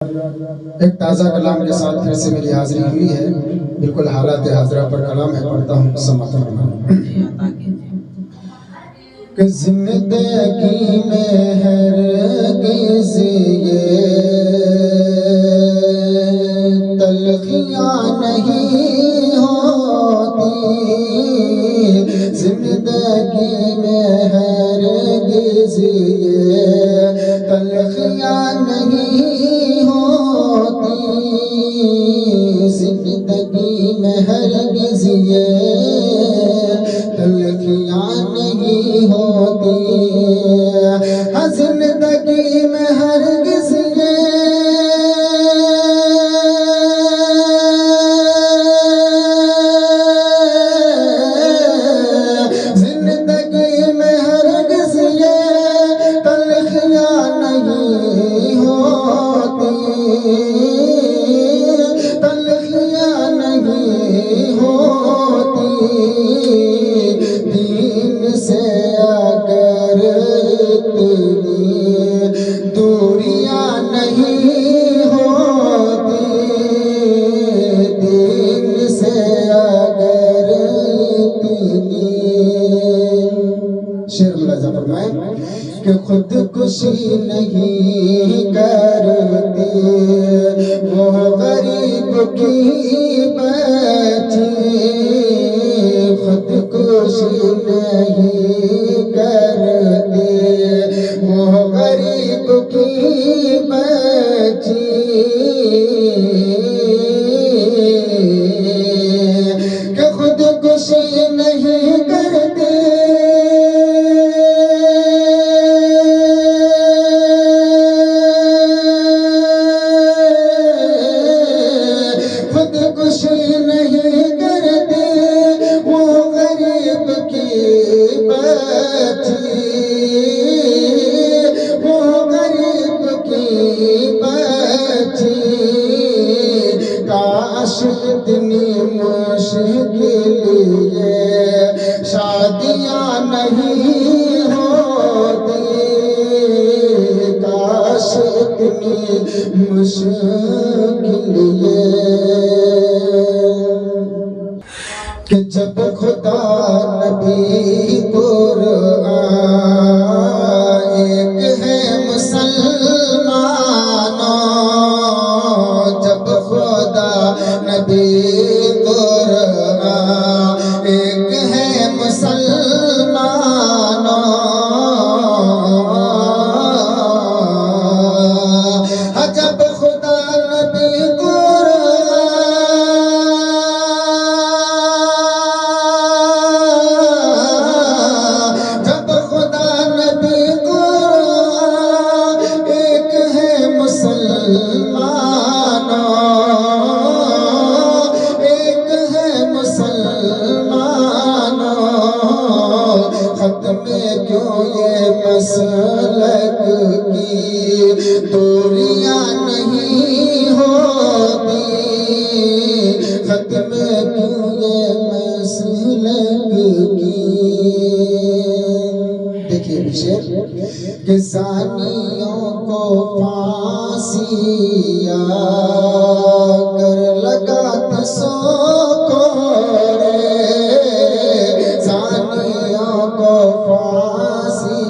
ایک تازہ کلام کے ساتھ پھر سے میری حاضری ہوئی ہے، بالکل حالات حاضرہ پر کلام ہے، پڑھتا ہوں سماعت فرمائیں کہ زندگی میں ہرگز یہ تلخیاں نہیں ہوتی، زندگی میں ہرگز یہ تلخیاں نہیں ہوتی، زندگی میں ہرگز یہ تلخیاں نہیں ہوتی، زندگی میں ہرگز زندگی میں ہرگز یہ تلخیاں نہیں ہوتی، تلخیاں نہیں ہوتی، دین سے اگر اتنی دوریاں نہیں ہوتی، دین سے اگر اتنی شعر ملاحظہ فرمائیں کہ خودکشی نہیں کرتی وہ غریب کی بچی، خودکشی نہیں کرتی وہ غریب کی بچی، کہ خودکشی نہیں کرتی خودکشی نہیں کرتی وہ غریب کی بچی، وہ غریب کی بچی، کاش اتنی مشکل یہ شادیاں نہیں ہوتی، کاش اتنی مشکل یہ کہ جب خدا نبی قرآن ایک ہے مسلمانوں، جب خدا نبی قرآن ایک ہے مسلمانوں، جب خدا نبی ختم کیوں یہ مسلک کی دوریاں نہیں ہوتی، ختم کیوں یہ مسلک کی دیکھیے شعر کہ زانیوں کو پھانسی اگر لگاتے سو کوڑے، زانیوں کو پھانسی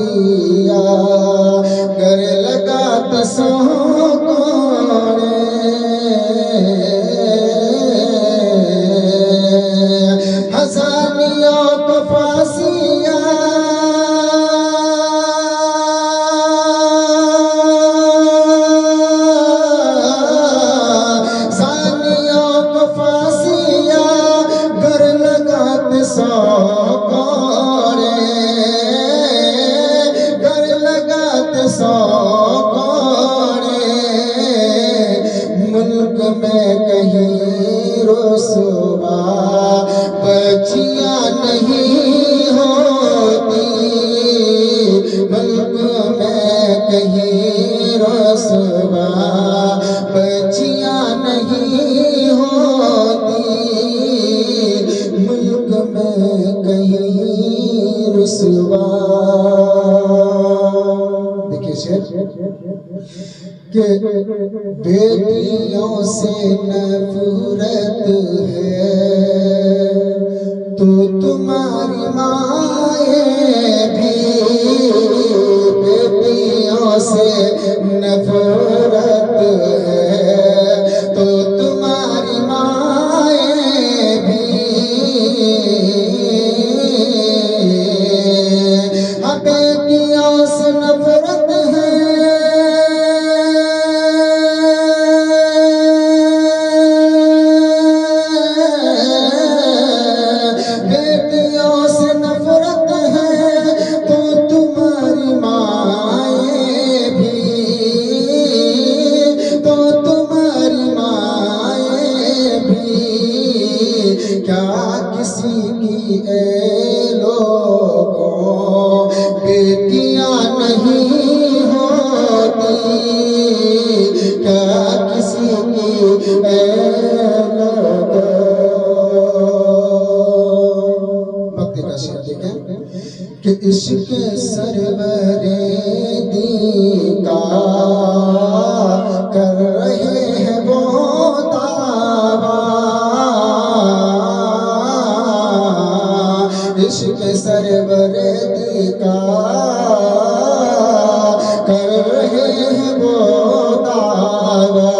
اگر لگاتے سو کوڑے، زانیوں کو پھانسی ملک میں کہیں رسوا بچیاں نہیں ہوتی، ملک میں کہیں رسوا بچیاں نہیں ہوتی، ملک میں کہیں رسوا دیکھیے شعر کہ بیٹیوں سے نفرت ہے تو تمہاری مائیں بھی بیٹیوں سے نفرت ہے تو تمہاری مائیں بھی بیٹیوں سے نفرت ہے بیٹیوں سے نفرت ہے تو تمہاری مائیں بھی تو تمہاری مائیں بھی کیا کسی کی اے لوگوں بیٹیاں نہیں ہوتی کیا کسی کی اے لوگوں وقت کا شعر دیکھیں کہ عشق سرور دی کا کر رہے ہیں وہ دعویٰ عشق سرور دی کا کر رہے ہیں وہ دعویٰ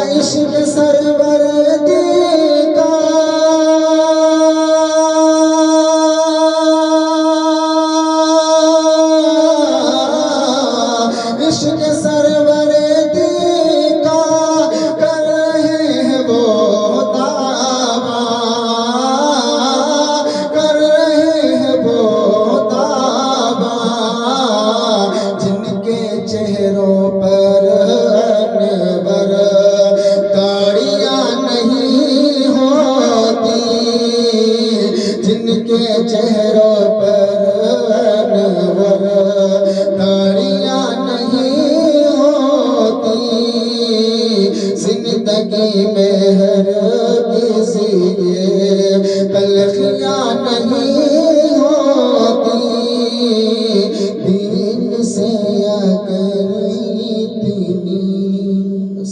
عشق سرور دی کا عشق سرور دی کا کر رہے ہیں وہ دعویٰ کر رہے ہیں وہ دعویٰ جن کے چہروں پر انور داڑیاں نہیں ہوتی جن کے چہروں پر انور داڑیاں نہیں ہوتی زندگی میں